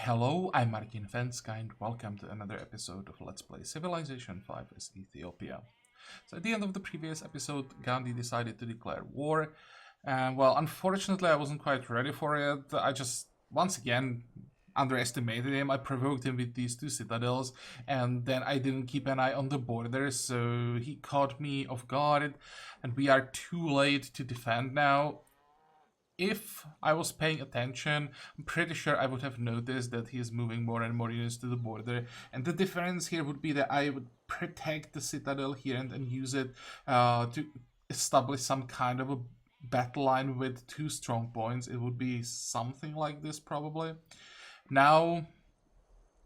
Hello, I'm Martin Fencka and welcome to another episode of Let's Play Civilization 5 as Ethiopia. So at the end of the previous episode, Gandhi decided to declare war. And well, unfortunately I wasn't quite ready for it. I just, once again, underestimated him. I provoked him with these two citadels and then I didn't keep an eye on the border, so he caught me off guard and we are too late to defend now. If I was paying attention, I'm pretty sure I would have noticed that he is moving more and more units to the border. And the difference here would be that I would protect the citadel here and then use it to establish some kind of a battle line with two strong points. It would be something like this probably. Now,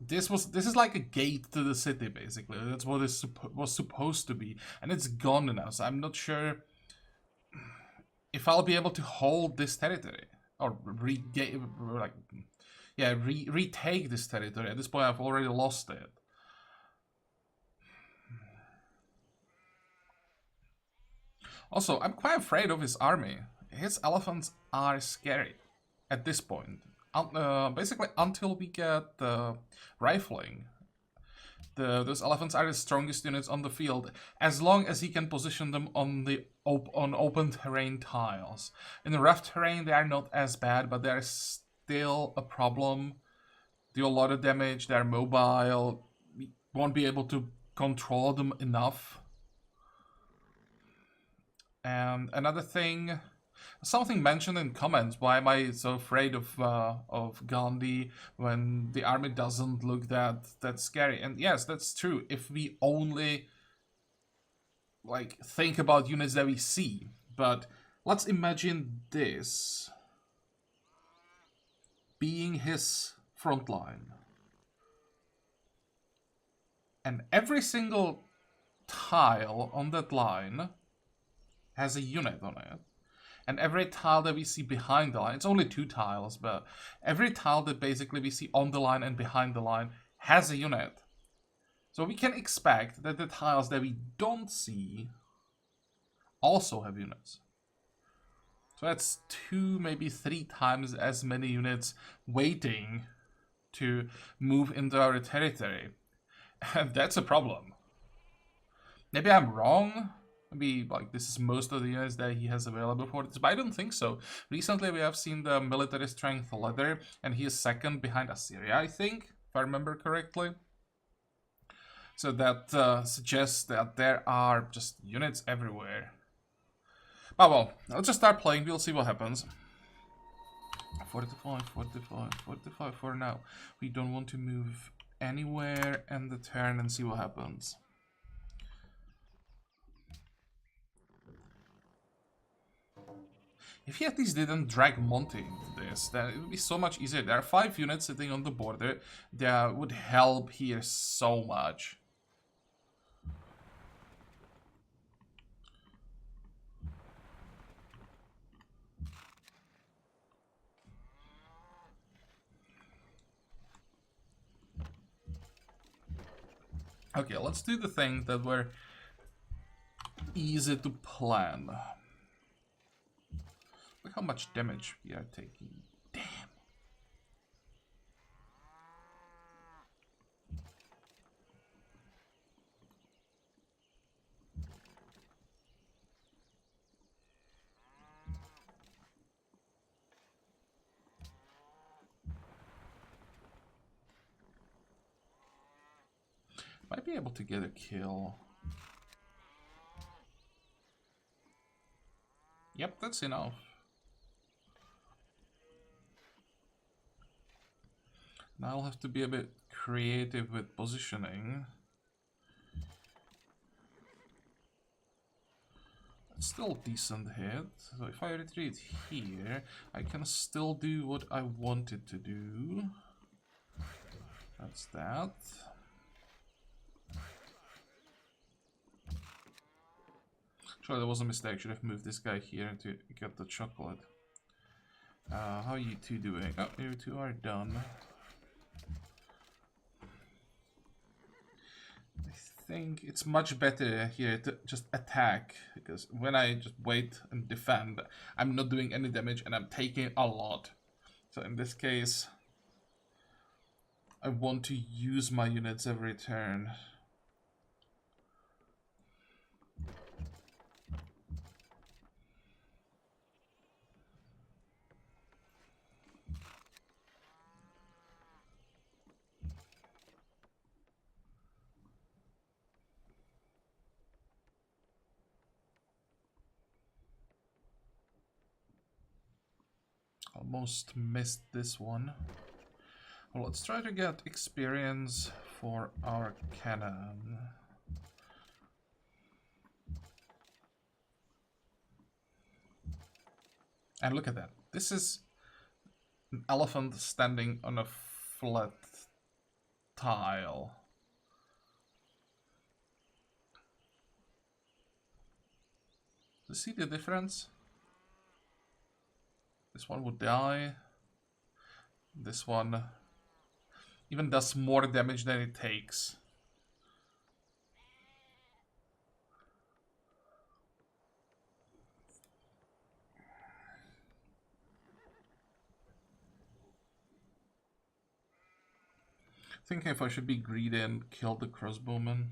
this is like a gate to the city basically. That's what it was supposed to be, and it's gone now. So I'm not sure if I'll be able to hold this territory or retake this territory. At this point, I've already lost it. Also, I'm quite afraid of his army. His elephants are scary at this point. Basically, until we get rifling. Those elephants are the strongest units on the field, as long as he can position them on the open terrain tiles. In the rough terrain, they are not as bad, but they are still a problem. Do a lot of damage. They are mobile. We won't be able to control them enough. And another thing. Something mentioned in comments, why am I so afraid of Gandhi when the army doesn't look that scary? And yes, that's true. If we only like think about units that we see, but let's imagine this being his front line. And every single tile on that line has a unit on it. And every tile that we see behind the line, it's only two tiles, but every tile that basically we see on the line and behind the line has a unit. So we can expect that the tiles that we don't see also have units. So that's 2, maybe 3 times as many units waiting to move into our territory. And that's a problem. Maybe I'm wrong. Maybe like this is most of the units that he has available for this, but I don't think so. Recently we have seen the military strength leader, and he is second behind Assyria, I think, if I remember correctly. So that suggests that there are just units everywhere. Oh well, let's just start playing, we'll see what happens. 45, 45, 45 for now. We don't want to move anywhere in the turn and see what happens. If he at least didn't drag Monty into this, then it would be so much easier. There are 5 units sitting on the border that would help here so much. Okay, let's do the things that were easy to plan. Look how much damage we are taking. Damn. Might be able to get a kill. Yep, that's enough. Now I'll have to be a bit creative with positioning. It's still a decent hit. So if I retreat here, I can still do what I wanted to do. That's that. Sure, that was a mistake. Should have moved this guy here to get the chocolate. How are you two doing? Oh, you two are done. I think it's much better here to just attack, because when I just wait and defend, I'm not doing any damage and I'm taking a lot. So in this case, I want to use my units every turn. Almost missed this one. Well, let's try to get experience for our cannon. And look at that. This is an elephant standing on a flat tile. Do you see the difference? This one would die. This one even does more damage than it takes. Thinking if I should be greedy and kill the crossbowman.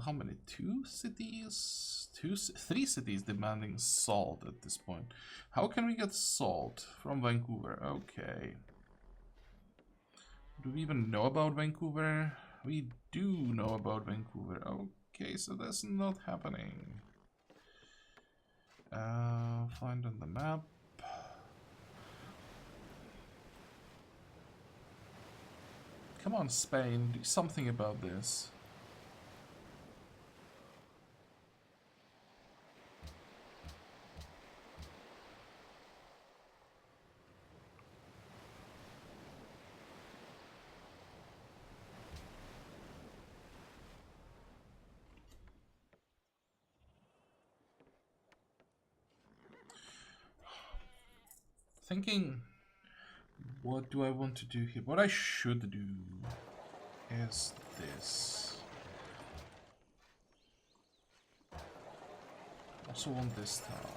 How many? 2 cities? 3 cities demanding salt at this point. How can we get salt from Vancouver? Okay. Do we even know about Vancouver? We do know about Vancouver. Okay, so that's not happening. Find on the map. Come on, Spain, do something about this. Thinking, what do I want to do here? What I should do is this. Also want this tower.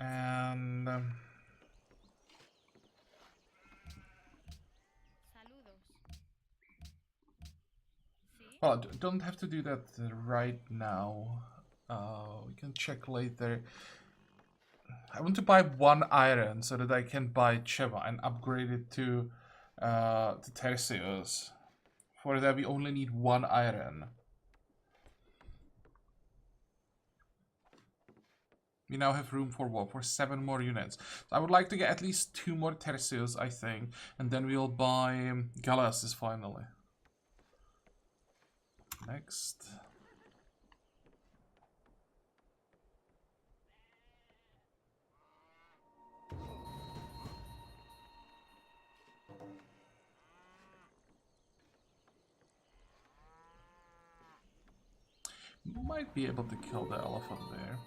And well, don't have to do that right now. We can check later. I want to buy 1 iron so that I can buy Cheva and upgrade it to Tercios. For that we only need 1 iron. We now have room for what? For 7 more units. So I would like to get at least 2 more Tercios, I think. And then we'll buy Galas's finally. Next. Might be able to kill the elephant there.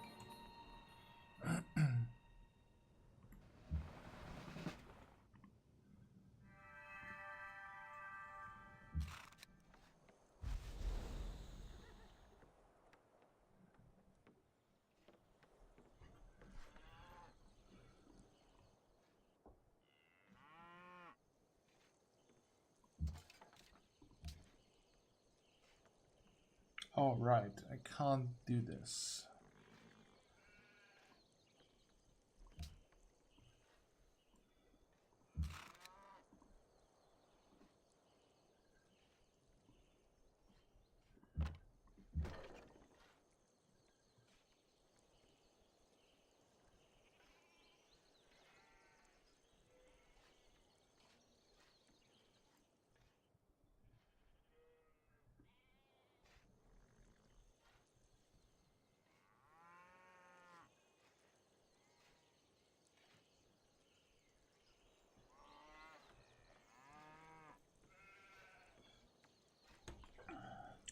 All right, I can't do this.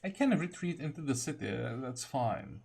I can retreat into the city, that's fine.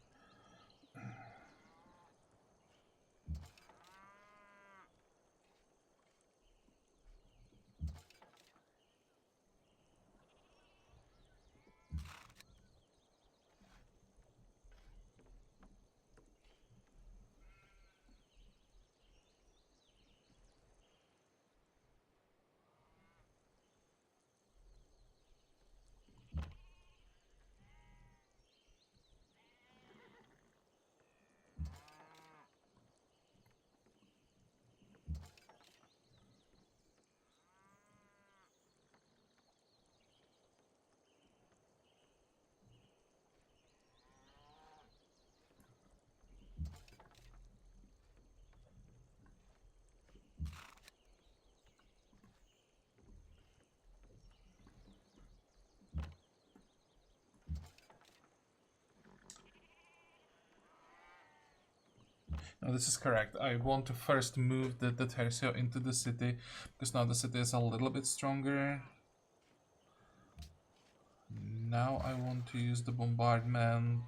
No, this is correct. I want to first move the Tercio into the city, because now the city is a little bit stronger. Now I want to use the bombardment.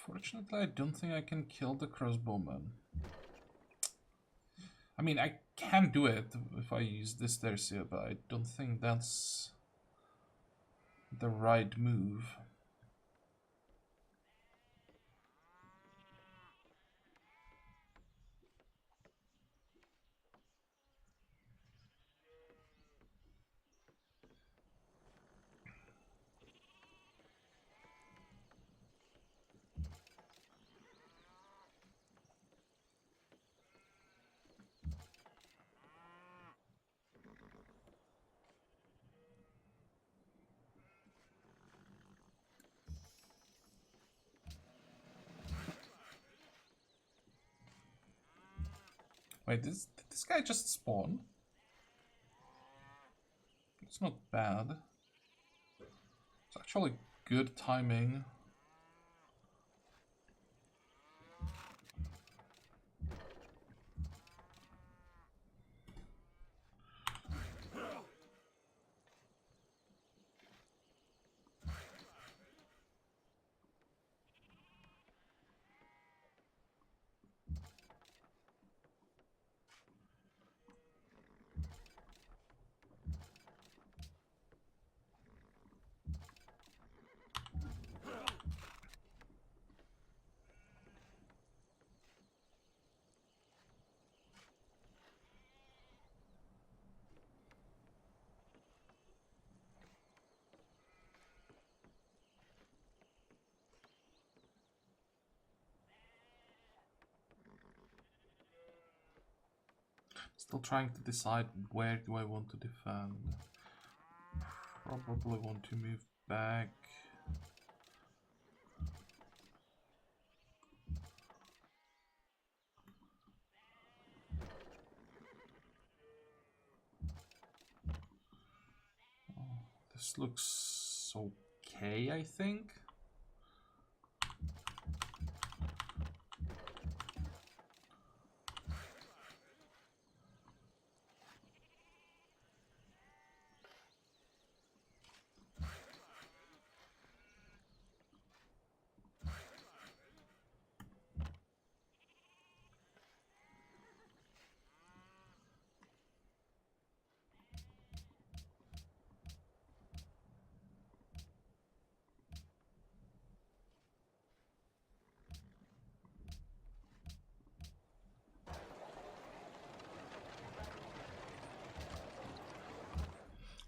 Fortunately, I don't think I can kill the crossbowman. I mean, I can do it if I use this Tercio, but I don't think that's the right move. Wait, did this guy just spawn? It's not bad. It's actually good timing. Still trying to decide where do I want to defend. Probably want to move back. Oh, this looks okay, I think.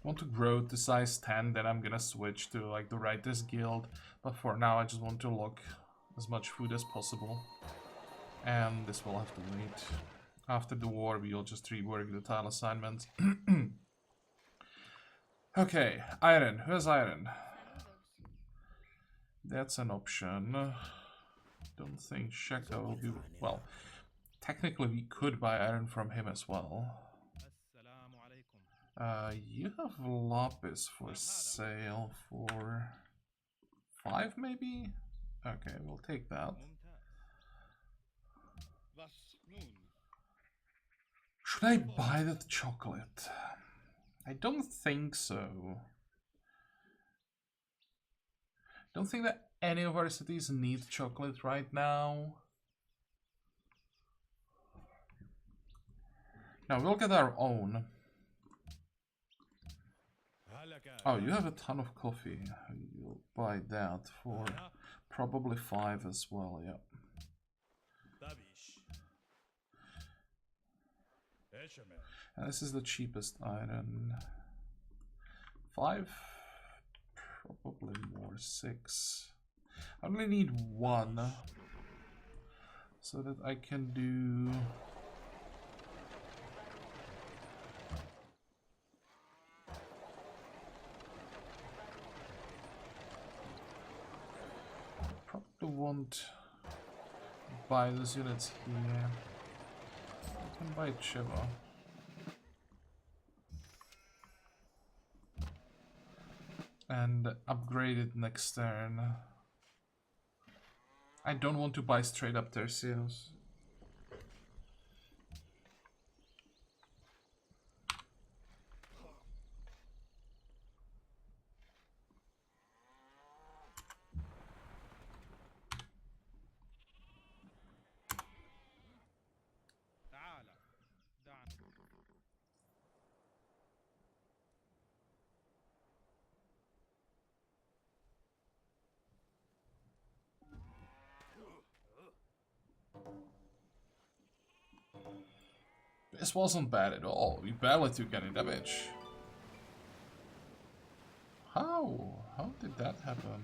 want to grow to size 10, then I'm gonna switch to like the Writers Guild. But for now, I just want to lock as much food as possible. And this will have to wait. After the war, we'll just rework the tile assignments. Okay, iron. Who has iron? That's an option. Don't think Shaka will be... Well, technically we could buy iron from him as well. You have lapis for sale for 5 maybe? Okay, we'll take that. Should I buy that chocolate? I don't think so. Don't think that any of our cities need chocolate right now. Now we'll get our own. Oh, you have a ton of coffee. You'll buy that for probably 5 as well, yeah. And this is the cheapest iron. 5? Probably more. 6. I only need 1. So that I can do... Probably won't buy those units here. I can buy Chiva. And upgrade it next turn. I don't want to buy straight up Tercios. This wasn't bad at all. We barely took any damage. How? How did that happen?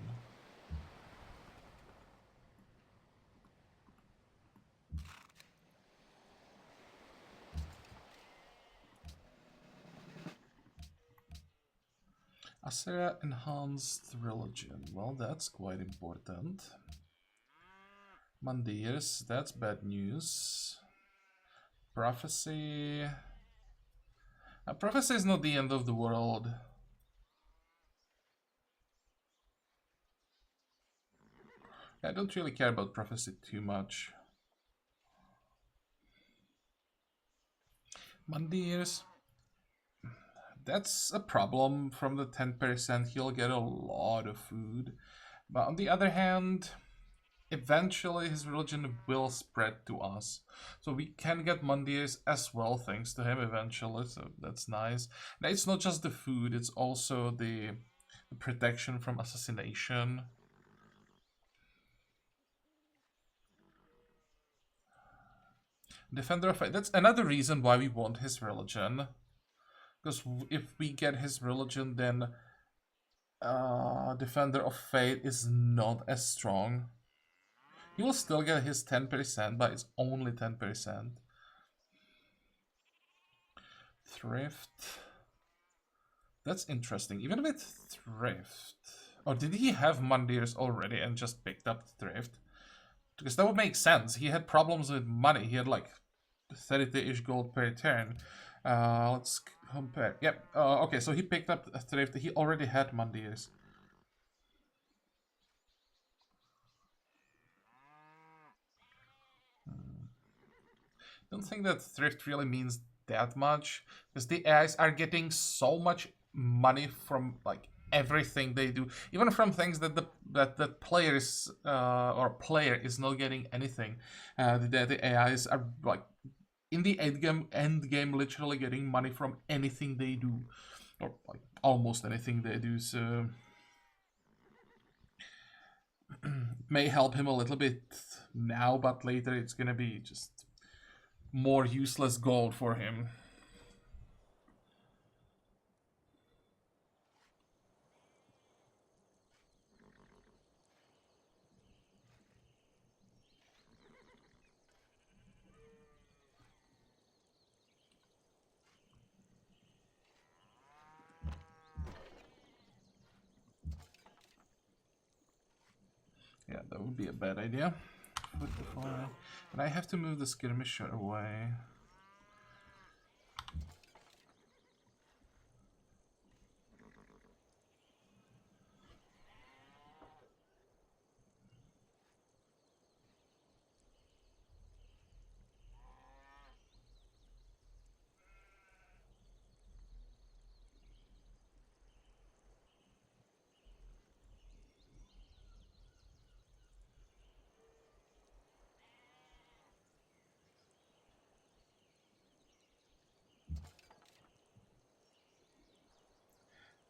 Asera enhanced religion. Well, that's quite important. Mandirs, that's bad news. Prophecy. Prophecy is not the end of the world. I don't really care about prophecy too much. Mandirs. That's a problem. From the 10%, he'll get a lot of food. But on the other hand, eventually his religion will spread to us. So we can get Mandirs as well, thanks to him eventually. So that's nice. Now, it's not just the food, it's also the protection from assassination. Defender of Faith. That's another reason why we want his religion. Because if we get his religion, then Defender of Faith is not as strong. He will still get his 10%, but it's only 10%. Thrift. That's interesting. Even with Thrift. Or did he have Mandirs already and just picked up Thrift? Because that would make sense. He had problems with money. He had like 30-ish gold per turn. Let's compare. Yep. Okay, so he picked up Thrift. He already had Mandirs. Don't think that Thrift really means that much, because the AIs are getting so much money from like everything they do, even from things that the players or player is not getting anything. The AIs are like in the end game literally getting money from anything they do, or like almost anything they do. So it may help him a little bit now, but later it's gonna be just more useless gold for him. Yeah, that would be a bad idea. 45. And I have to move the skirmisher away.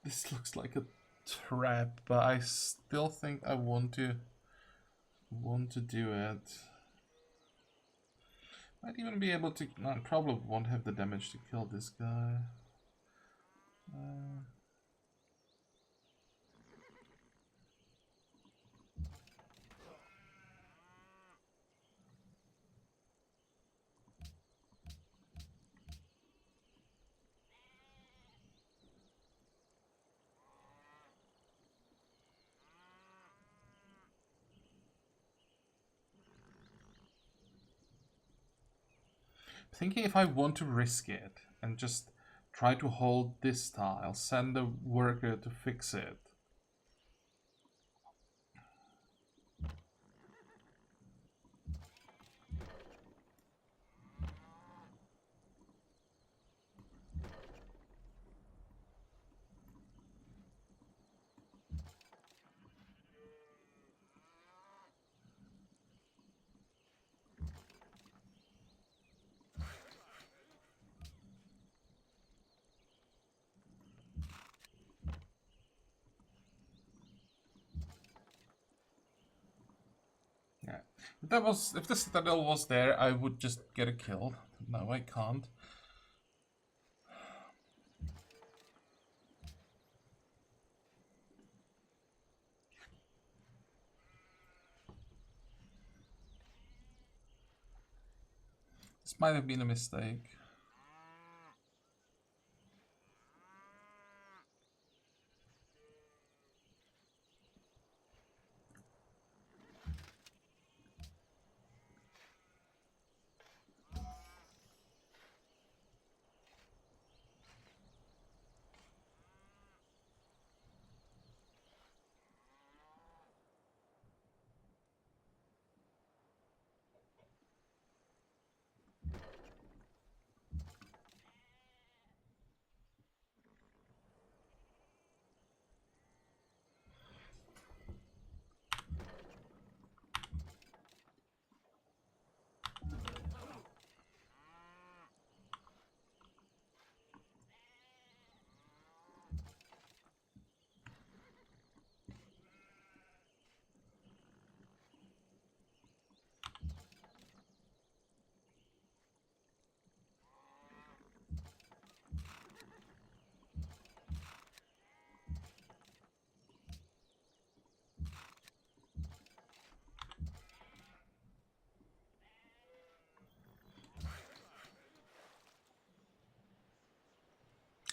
This looks like a trap, but I still think I want to do it. Might even be able to. No, I probably won't have the damage to kill this guy. Thinking if I want to risk it and just try to hold this tile, send the worker to fix it. Yeah. If the citadel was there, I would just get a kill. No, I can't. This might have been a mistake.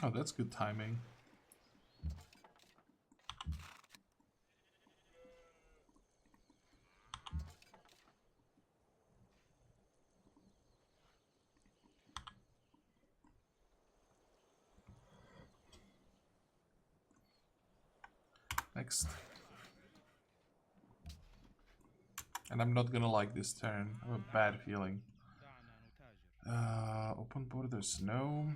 Oh, that's good timing. Next. And I'm not gonna like this turn. I have a bad feeling. Open borders, no.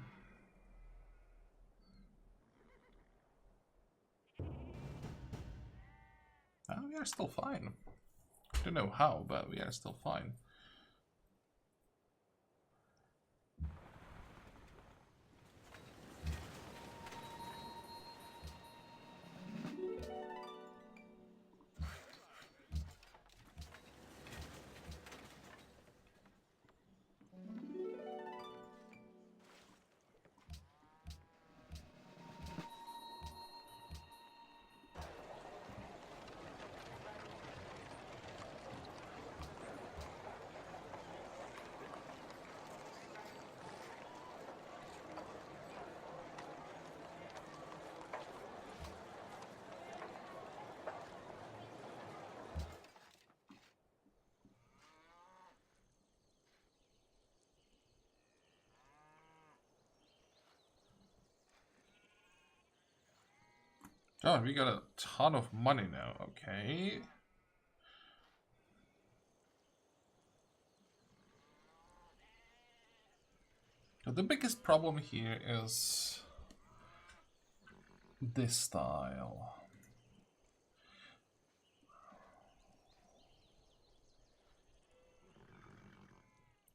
We are still fine. Don't know how, but we are still fine. Oh, we got a ton of money now, okay. So the biggest problem here is this style.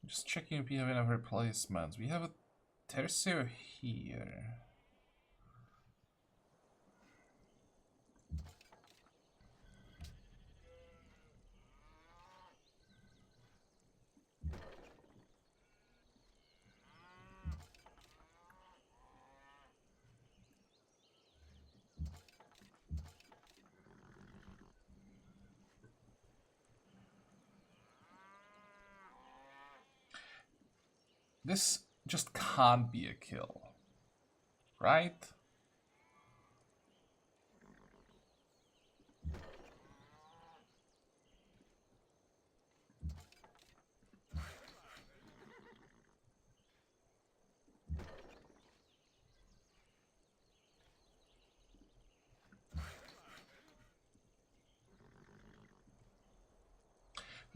Just checking if we have enough replacements. We have a tertiary here. This just can't be a kill, right?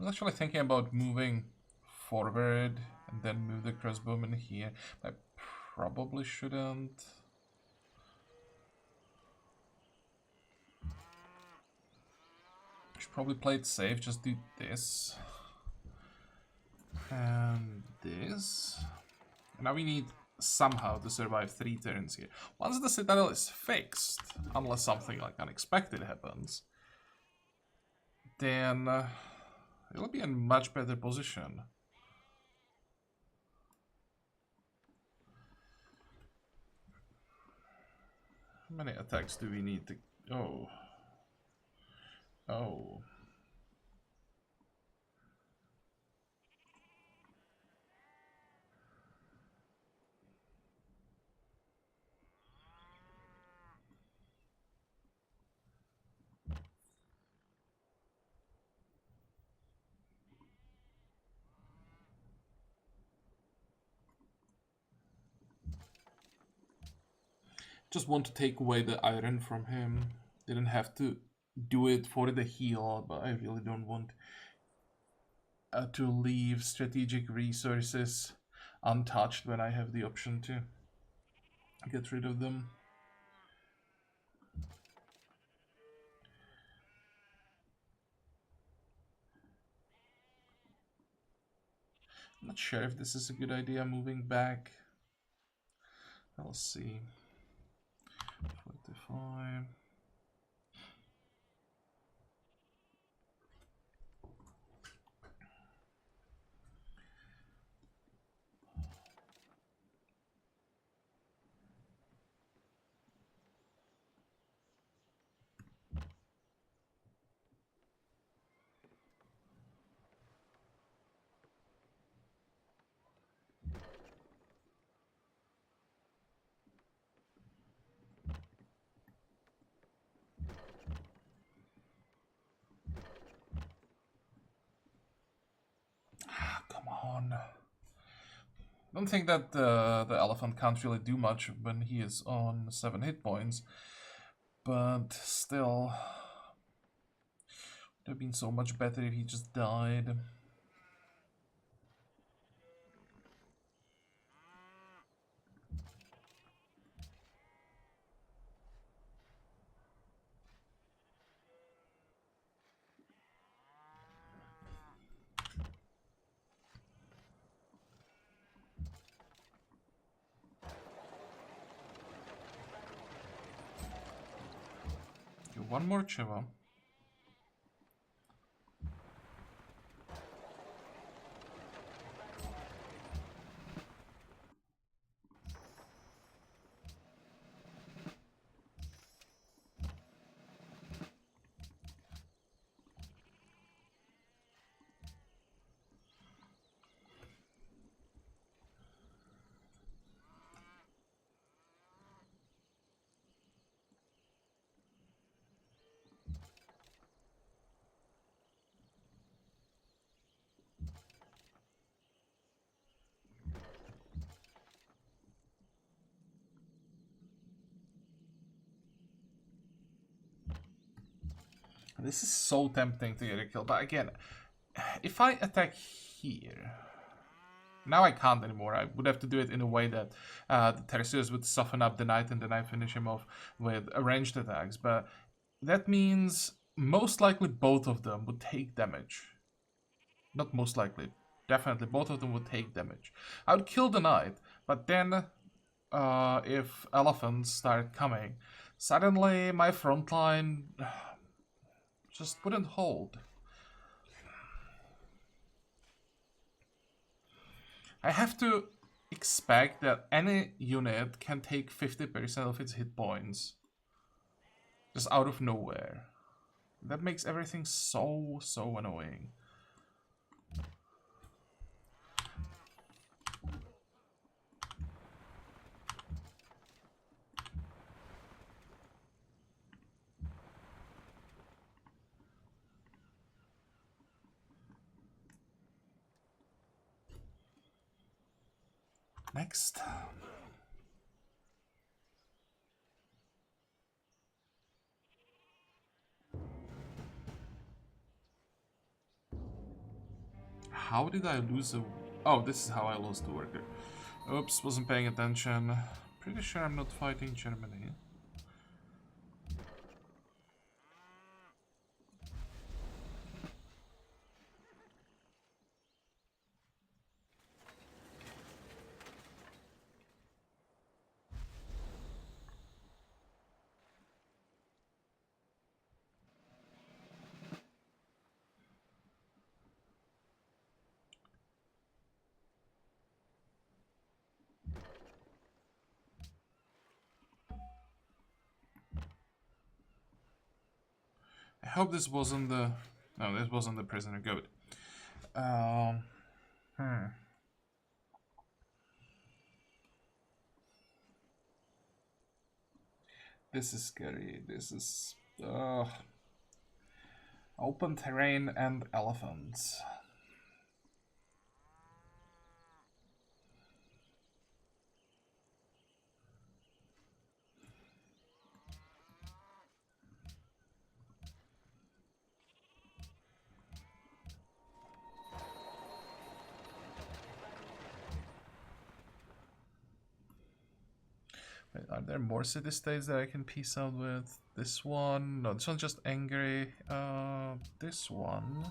I was actually thinking about moving forward and then move the crossbowman here. I probably shouldn't. Should probably play it safe, just do this. And this. Now we need somehow to survive 3 turns here. Once the citadel is fixed, unless something like unexpected happens, then it'll be in much better position. How many attacks do we need to... Oh. Oh. Just want to take away the iron from him. Didn't have to do it for the heal, but I really don't want to leave strategic resources untouched when I have the option to get rid of them. I'm not sure if this is a good idea moving back. I'll see. 45. Come on. I don't think that the elephant can't really do much when he is on 7 hit points, but still, it would have been so much better if he just died. Okay, one more Chiva. This is so tempting to get a kill, but again, if I attack here... Now I can't anymore. I would have to do it in a way that the Tertius would soften up the knight and then I finish him off with ranged attacks. But that means most likely both of them would take damage. Not most likely. Definitely both of them would take damage. I would kill the knight, but then if elephants start coming, suddenly my front line just wouldn't hold. I have to expect that any unit can take 50% of its hit points just out of nowhere. That makes everything so annoying. Next. How did I lose a... Oh, this is how I lost the worker. Oops, wasn't paying attention. Pretty sure I'm not fighting Germany. I hope this wasn't the... No, this wasn't the prisoner goat. This is scary. This is... open terrain and elephants. Wait, are there more city-states that I can peace out with? This one? No, this one's just angry. This one...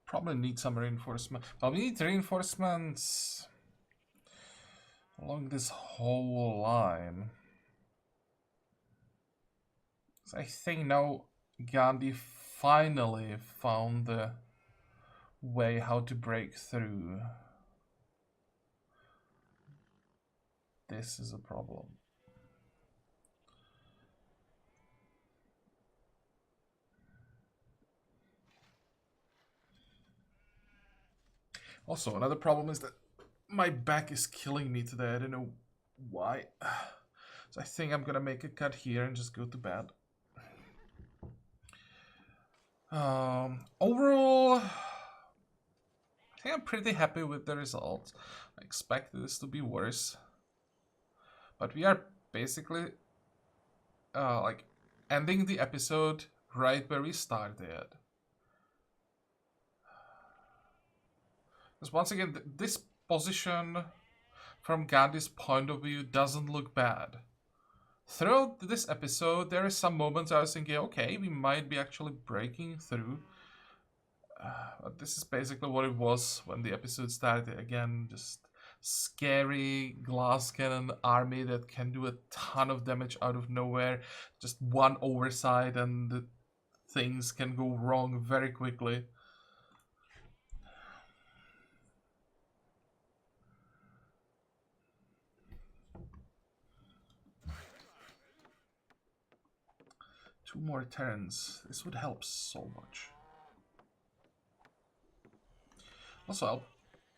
Probably need some reinforcement. Well, we need reinforcements along this whole line. So I think now Gandhi finally found the way how to break through. This is a problem. Also, another problem is that my back is killing me today. I don't know why. So I think I'm gonna make a cut here and just go to bed. Overall, I think I'm pretty happy with the results. I expected this to be worse. But we are basically like ending the episode right where we started. Because once again, this position from Gandhi's point of view doesn't look bad. Throughout this episode, there are some moments I was thinking, okay, we might be actually breaking through. But this is basically what it was when the episode started. Again, just scary glass cannon army that can do a ton of damage out of nowhere. Just one oversight and the things can go wrong very quickly. Two more turns. This would help so much. Also,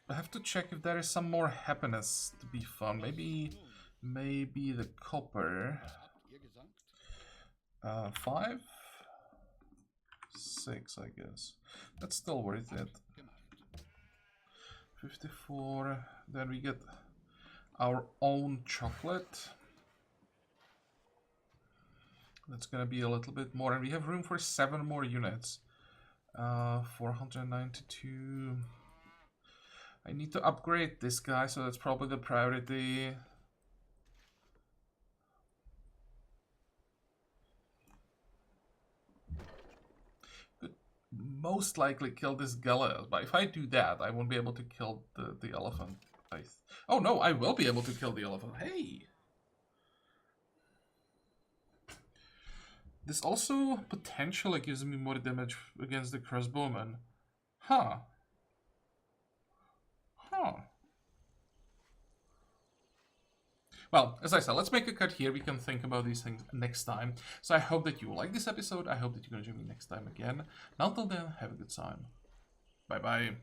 I'll have to check if there is some more happiness to be found. Maybe the copper. 5? 6, I guess. That's still worth it. 54. Then we get our own chocolate. That's gonna be a little bit more, and we have room for 7 more units. 492. I need to upgrade this guy, so that's probably the priority. Could most likely kill this Gala, but if I do that, I won't be able to kill the elephant. Oh no, I will be able to kill the elephant. Hey! This also potentially gives me more damage against the crossbowman. Huh. Well, as I said, let's make a cut here. We can think about these things next time. So I hope that you like this episode. I hope that you're going to join me next time again. And until then, have a good time. Bye-bye.